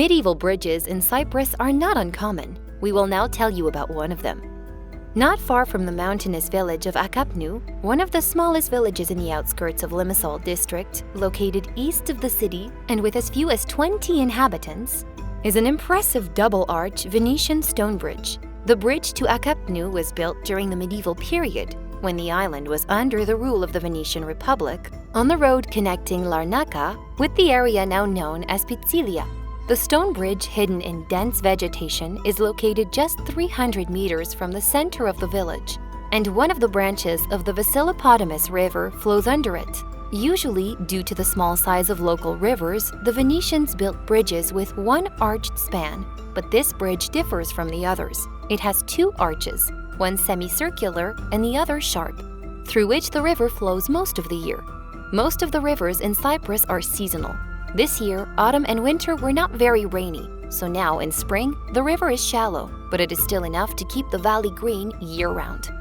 Medieval bridges in Cyprus are not uncommon. We will now tell you about one of them. Not far from the mountainous village of Akapnou, one of the smallest villages in the outskirts of Limassol District, located east of the city and with as few as 20 inhabitants, is an impressive double-arch Venetian stone bridge. The bridge to Akapnou was built during the medieval period, when the island was under the rule of the Venetian Republic, on the road connecting Larnaca with the area now known as Pitsilia. The stone bridge, hidden in dense vegetation, is located just 300 meters from the center of the village, and one of the branches of the Vasilopotamos River flows under it. Usually, due to the small size of local rivers, the Venetians built bridges with one arched span, but this bridge differs from the others. It has two arches, one semicircular and the other sharp, through which the river flows most of the year. Most of the rivers in Cyprus are seasonal. This year, autumn and winter were not very rainy, so now in spring, the river is shallow, but it is still enough to keep the valley green year-round.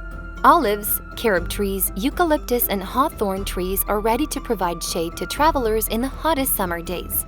Olives, carob trees, eucalyptus, and hawthorn trees are ready to provide shade to travelers in the hottest summer days.